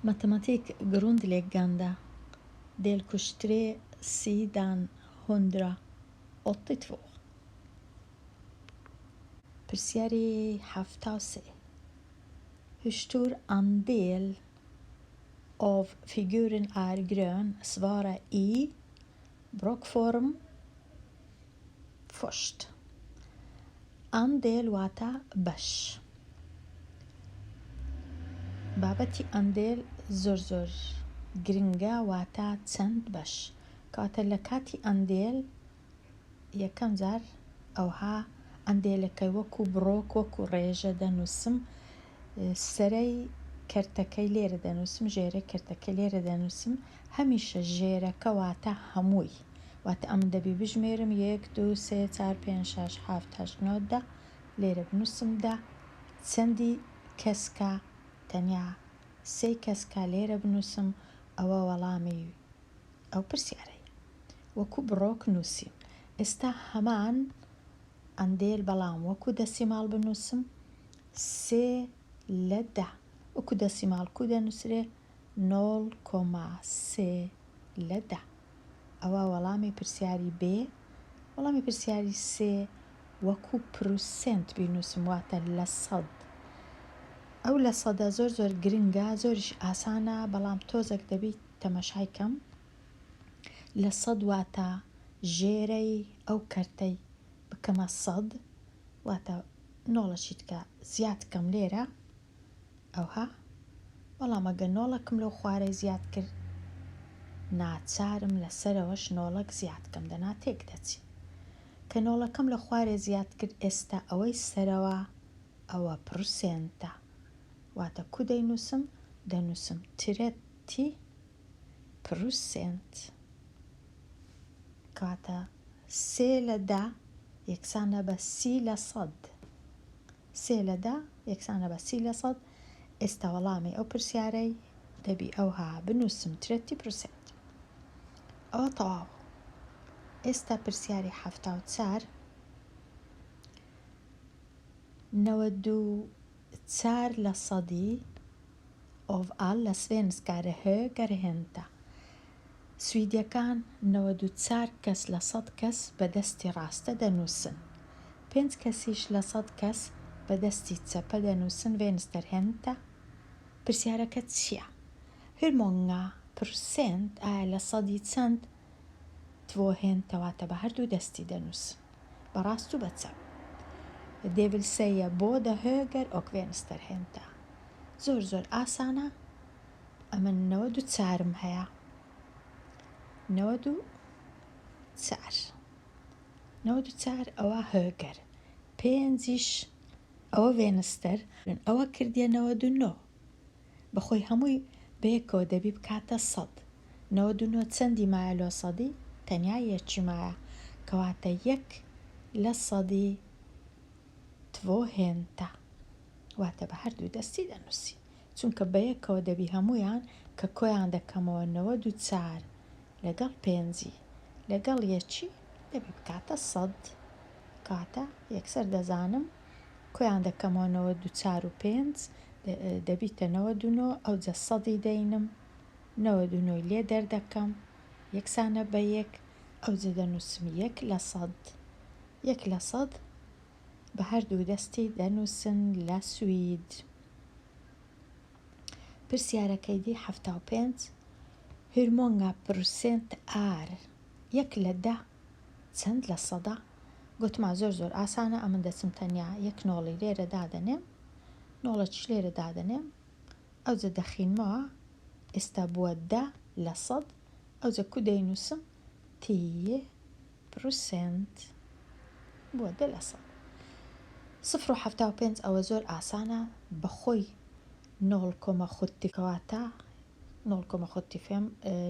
Matematikk grundleggende, delkurs 3, sidan 182. Persiari 73. Hur stor andel av figuren är grön? Svara i blockform först. Andel واتا باش. بابەتی ئەندێل زۆر گرنگە واتە چەند بەش. کاتە لە کاتی ئەندێل یەکەم جار ئەوها ئەندێلەکەی وەکو بڕۆک وەکو ڕێژە دەنووسم، سەرەی کەرتەکەی لێرە دەنووسم، ژێرە کەرتەکەی لێرە دەنووسم، هەمیشە ژێرەکە واتە هەمووی، واتە ئەم دەبی بژمێرم 1 2 3 4 5 6 7 8 9 10 لێرە بنووسمدا چەندی کەسکە تەنیا سێ کەسکە لێرە بنووسم، ئەوە وەڵامی ئەو پرسیارەیە وەکو بڕۆک نووسیم. ئێستا هەمان ئەندێل بەڵام وەکو دەسیماڵ بنووسم 3/10 وەکو دەسیماڵ کو دەنووسرێ 0,3/10. ئەوە وەڵامی پرسیاری بێ. وەڵامی پرسیاری سێ وەکو پروسنت بینووسم، واتە لە سەد. ئەو لە سەدە زۆر گرنگە، زۆریش ئاسانە، بەڵام تۆزێک دەبیت تەمەشای لە سەد واتە ژێرەی ئەو کەرتەی بکەمە سەد، واتە نۆڵەشی تکە زیاد کەم لێرە ئەوها. بەڵام ئەگە نۆڵەکەم لەو خوارەی زیاد کرد ناچارم لەسەرەوەش نۆڵەک زیاد کەم دەنا تێک دەچی. کە نۆڵەکەم لە خوارێ زیاد کرد ئێستا ئەوەی سەرەوە ئەوە پرسێنتە، واتە کو دەینووسم؟ دەنووسم 30%. کاتە 3/10 یەکسانە بە 30%. 3/10 یەکسانە بە 30%. ئێستا وەڵامی ئەو پرسیارەی دەبی ئەوها بنووسم 30%. ئەوە تەواو. ئێستا پرسیاری 74. 94% av alla svenskar är högerhänta. سویدیەکان 94% کەس بەدەستی ڕاستە دەنووسن، 5% لە 100 کەس بەدەستی چەپە دەنووسن. vänsterhänta. پرسیارەکە چییە؟ Hur många procent ئایا لە سەدی چەند tvåhänta واتە بە هەردوو دەستی دەنووسن، بەڕاست و بەچەپ. Det vill säga både höger och vänsterhänta. زۆر ئاسانە. ئەمە 94 هەیە. 94 ئەوە هۆگەر، 5 ئەوە vänster، ئەوە کردیە 99. بەخۆی هەمووی بەیەکەوە دەبی بکاتە 100. 99 چەندی مایە لۆ سەدی؟ تەنیا یەکی مایە، کەواتە 1/100 tvåhänta واتە بە هەردوو دەستی دەنووسی، چونکە بەیەکەوە دەبی هەمویان کە کۆیان دەکەمەوە 94 لەگەڵ 5 لەگەڵ 1 دەبی بکاتە 100. کاتە یەکسەر دەزانم کۆیان دەکەمەوە 94 و 5 دەبیتە 99، ئەو جە 100 دەینم، 99 لێ دەردەکەم یەکسانە بە 1، ئەو جە دەنووسم 1/100. 1/100 بە هەردوو دەستی دەنووسن لە سوید. پرسیارەکەی دی 75. Hur många procent är 1/10 چەند لە سەدە؟ گوتما زۆر ئاسانە. ئەمن دەچم تەنیا 1 نۆڵی لێرە دادەنێم، نۆڵەکیش لێرە دادەنێم، ئەو جە دەخینمەوە. ئێستا بووە 10/100، ئەو جە کو دەینووسم 10%. بووە 10/100. 0.75 ئەوە زۆر ئاسانە، بەخۆی 0,75 کەواتە 0,75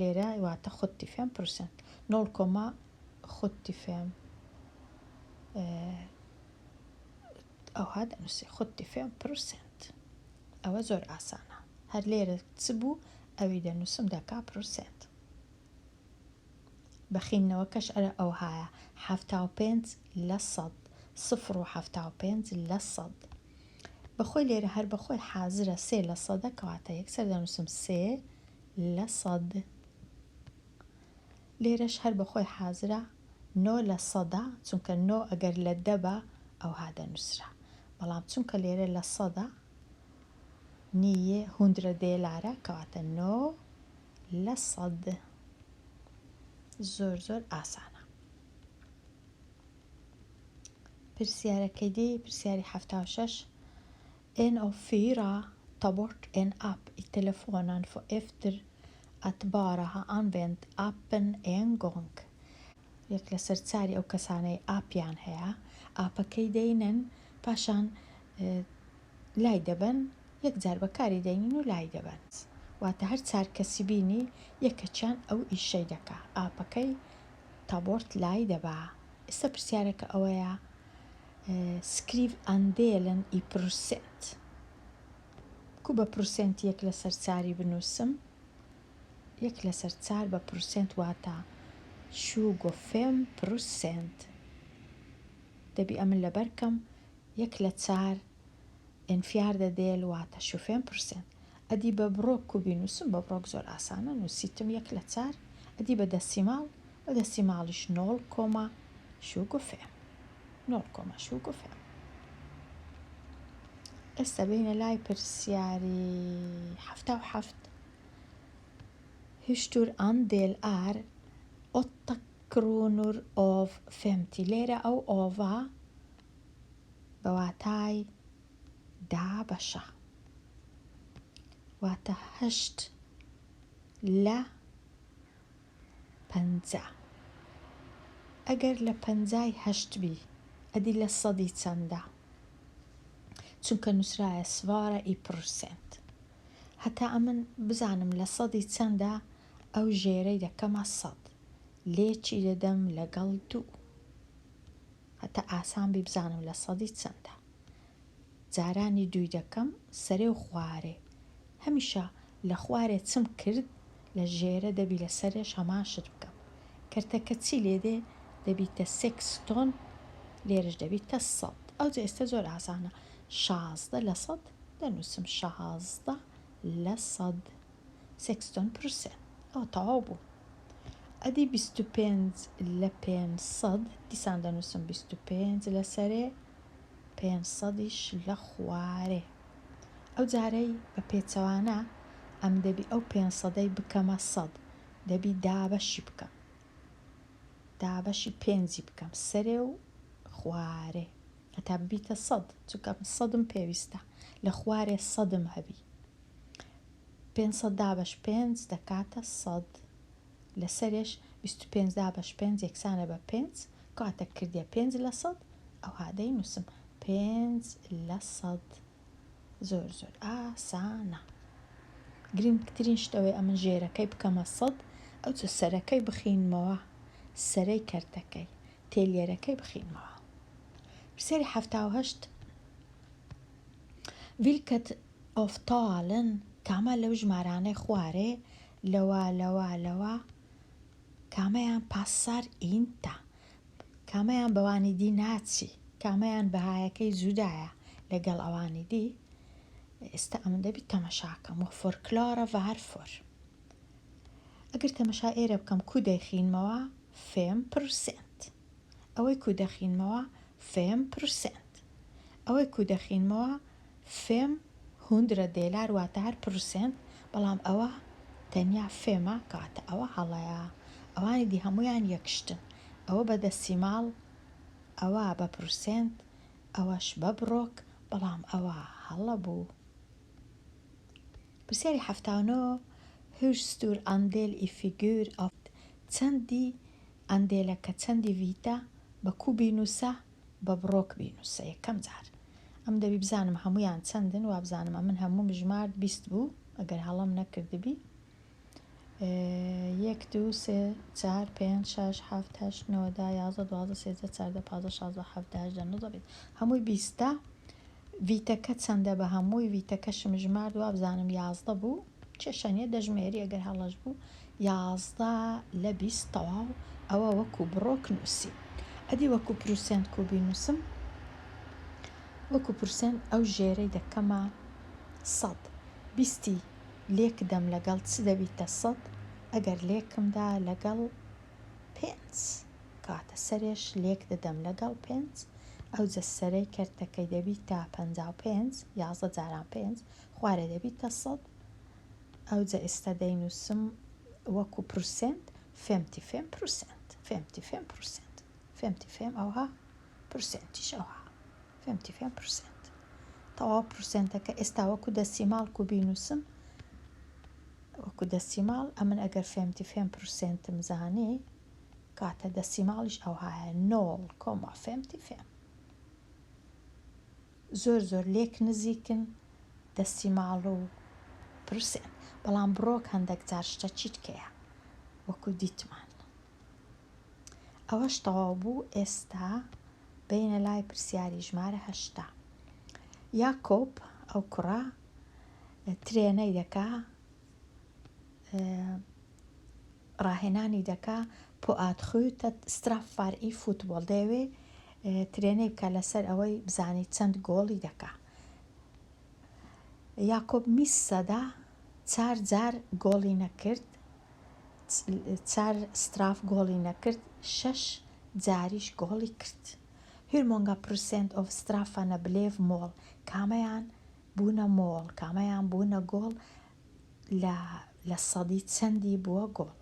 لێرە واتە 75%. 0,75 ئەوها دەنووسی 75%. ئەوە زۆر ئاسانە، هەر لێرە چ بوو ئەوی دەنووسم دەکا پرسنت. بەخینەوەکەش ئەرە ئەوهایە 75/100. 0.75/100. بەخۆی لێرە هەر بەخۆی حازرە 3% کەواتە یەکسەر دەنووسم 3%. لێرەش هەر بەخۆی حازرە 9% چونکە 9 ئەگەر لە 10 بە ئەوها دەنووسرا، بەڵام چونکە لێرە لە 100 نیە 100 دێلارە کەواتە 9%. زۆر ئاسانە. پرسیارەکەی دی پرسیاری 76. En av 4 tar bort en app i telefonen för efter att bara ha använt appen en gång. یەک لە سەرچاری ئەو کەسانەی ئاپیان هەیە ئاپەکەی دەینن پاشان لای دەبن، یەک جار بەکاری دەینین و لای دەبن، واتە هەر چار کەسی بینی یەکەچیان ئەو ئیشەی دەکا ئاپەکەی تابۆرت لای دەبا. ئێستا پرسیارەکە ئەوەیە skriv andelen i procent. کو بە پرسنت یەک لە سەرچاری بنووسم، یەک لە سەرچار بە پرسنت واتە 25%. دەبی ئەمن لەبەرکەم یەک لە 4 ئەنفیار دەدێل واتە 25%. ئەدی بە بڕۆک و بینووسم، بە بڕۆک زۆر ئاسانە، نووسیتم یەک لە 4 ئەدی بە دەسیماڵ، بە دەسیماڵیش 0,25. ئێستا بینە لای پرسیاری 77. Hur stor andel är 8 kronor av 50؟ لێرە ئەو ئۆڤا بەواتای 10 بەشە، واتە 8 لە 50. ئەگەر لە 50 8 بی ئەدی لە 100 چەندە؟ چونکە نووسرایە سوارە ئی پرسنت. هەتا ئەمن بزانم لە 100 چەندە، ئەو ژێرەی دەکەمە 100 لێکی دەدەم لەگەڵ 2. هەتا ئاسان بی بزانم لە 100 چەندە. جارانی 2 دەکەم سەرێ و خوارێ، هەمیشە لە خوارێ چم کرد لە ژێرە دەبی لە سەرێش هەمان شت بکەم. کەرتەکە چی لێدێ؟ دەبیتە 60 لێرش دەبیتە 100. ئەو ئێستا زۆر ئاسانە، 16 لە 100 دەنووسم 16 لە 100 60%. ئەو تەواو بوو. ئەدی 25 لە 500 دیسان دەنووسم 25 لە سەرێ 500ش لە خوارێ. ئەو جارەی بە پێچەوانە ئەم دەبی ئەو 500ەی بکەمە 100 دەبی دابەشی بکەم، دابەشی 5 بکەم سەرێ و خوارێ هەتا ببیتە 100 چونکە 100م پێویستە، لە خوارێ 100م هەبی. 500 دابەش 5 دەکاتە 100 لە سەرێش 25 دابەش 5 یەکسانە بە 5 کاتە کردیە 5 لە 100 ئەو هادەی نووسم 5 لە 100. زۆر ئاسانە. گرنگترین شتەوەی ئەمن ژێرەکەی بکەمە 100 ئەو چ سەرەکەی بخینمەوە، سەرەی کەرتەکەی تێلێرەکەی بخینمەوە. پرسیاری 78. vilket av talen کامە لەو ژمارانەی خوارێ لەوە کامەیان پاسار ئینتە، کامەیان بەوانی دی ناچی، کامەیان بەهایەکەی جودایە لەگەڵ ئەوانی دی. ئێستا ئەمن دەبی تەمەشاکەم و فۆرکلارە ڤارفۆر. ئەگەر تەمەشا ئێرە بکەم کو دەیخینمەوە 5%، ئەوەی کو دەخینمەوە 5%، ئەوەی کو دەخینمەوە 100 دێلار واتە هەر پرسنت، بەڵام ئەوە تەنیا فێمە کاتە ئەوە هەڵەیە، ئەوانی دی هەمویان یەکشتن، ئەوە بە دەسیماڵ، ئەوە بە پرسنت، ئەوەش بە بڕۆک، بەڵام ئەوە هەڵە بوو. پرسیاری 79. hur stor andel i figur av چەندی ئەندێلەکە چەندی ڤیتە بە کو بینووسە بە بڕۆک بینووسە. یەکەم جار ئەم دەبی بزانم هەمویان چەندن و بزانم ئەمن هەموو بژمار 20 بوو ئەگەر هەڵم نەکردبی 1 2 3 4 5 6 7 8 9 10 11 12 13 14 15 16 17 18 19 هەمووی 20. ڤیتەکە چەندە بە هەمووی ڤیتەکەشم ژمارد و بزانم 11 بوو، چێشەنیە دەژمێری ئەگەر هەڵەش بوو 11 لە 20 تەواو. ئەوە وەکو بڕۆک نووسی. ئەدی وەکو پرسنت کو بینووسم وەکو پرسێن ئەو ژێرەی دەکەمە 100 بیستی لێک دەم لەگەڵ چ دەبیتە 100 ئەگەر لێکمدا لەگەڵ 5 کاتە سەرێش لێک دەدەم لەگەڵ 5 ئەو جە سەرەی کەرتەکەی دەبیت تا 55 11 جاران 5 خوارێ دەبیتە 100 ئەو جە ئێستا دەینووسم وەکو پرسێنت 55% ئەوها پرسێنتیش ئەوها 55% تەواو پرسێنتەکە ئێستا وەکو دەسیماڵ کو بینووسم وەکو دەسیماڵ ئەمن ئەگەر 55%م زانێ کاتە دەسیماڵیش ئەوهایە 0,55 زۆر لێک نزیکن دەسیماڵ و پرسێن بەڵام بڕۆک هەندێک جار شتە چیتکەیە وەکو دیتمان ئەوەش تەواو بوو. ئێستا بینە لای پرسیاری ژمارە 8 یاکۆب ئەو کوڕە ترێنەی دەکا ڕاهێنانی دەکا پۆئاتخوتە ستراففاری فوتبۆڵ دەیەوێ ترێنەی بکە لەسەر ئەوەی بزانی چەند گۆڵی دەکا. یاکۆب میسەدا 4 جار گۆڵی نەکرد 4 ستراف گۆڵی نەکرد 6 جاریش گۆڵی کرد. Hur många procent av straffarna blev mål کامەیان بوونە مۆڵ کامەیان بوونە گۆڵ لە سەدی چەندی بووە گۆڵ.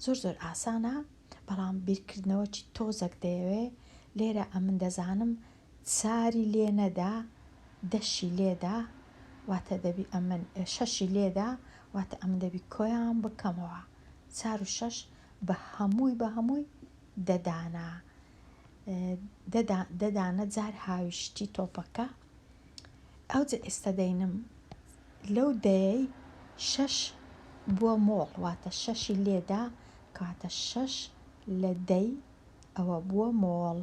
زۆر ئاسانە بەڵام بیرکردنەوەکی تۆزێک دەیەوێ لێرە ئەمن دەزانم 4 لێ نەدا 10 لێدا واتە دەبی ئەمن 6 لێدا واتە ئەمن دەبی کۆیان بکەمەوە 4 و 6 بە هەمووی دەدانە جار هاویشتی تۆپەکە. ئەو جە ئێستا دەینم لەو دەیەی 6 بووە مۆڵ واتە 6 لێدا کاتە 6 لە دەی ئەوە بووە مۆڵ.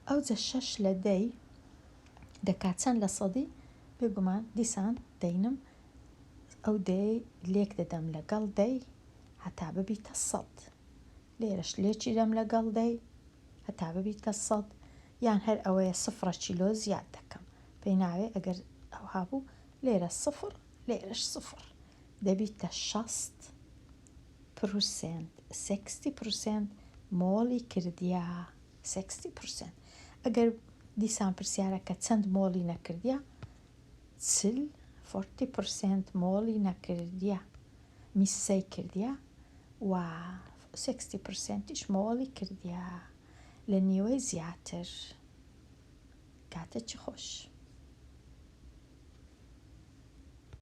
ئەو جە 6 لە دەی دەکات چەند لە سەدی بێگومان دیسان دەینم ئەو دەی لێک دەدەم لەگەڵ دەی هەتا ببیتە 100 لێرەش لێکی دەم لەگەڵ دەی هەتا ببیتە 100 یان هەر ئەوەیە 0 چیلۆ زیاد دەکەم پێی ناوێ ئەگەر ئەو هابوو لێرە 0 لێرەش 0 دەبیتە 60% مۆڵی کردیا 60%. ئەگەر دیسان پرسیارەکە چەند مۆڵی نەکردیا 40% مۆڵی نەکردیا میسەی کردیا و 60%ش مۆڵی کردیا لە نیوەی زیاتر کاتە چی خۆش.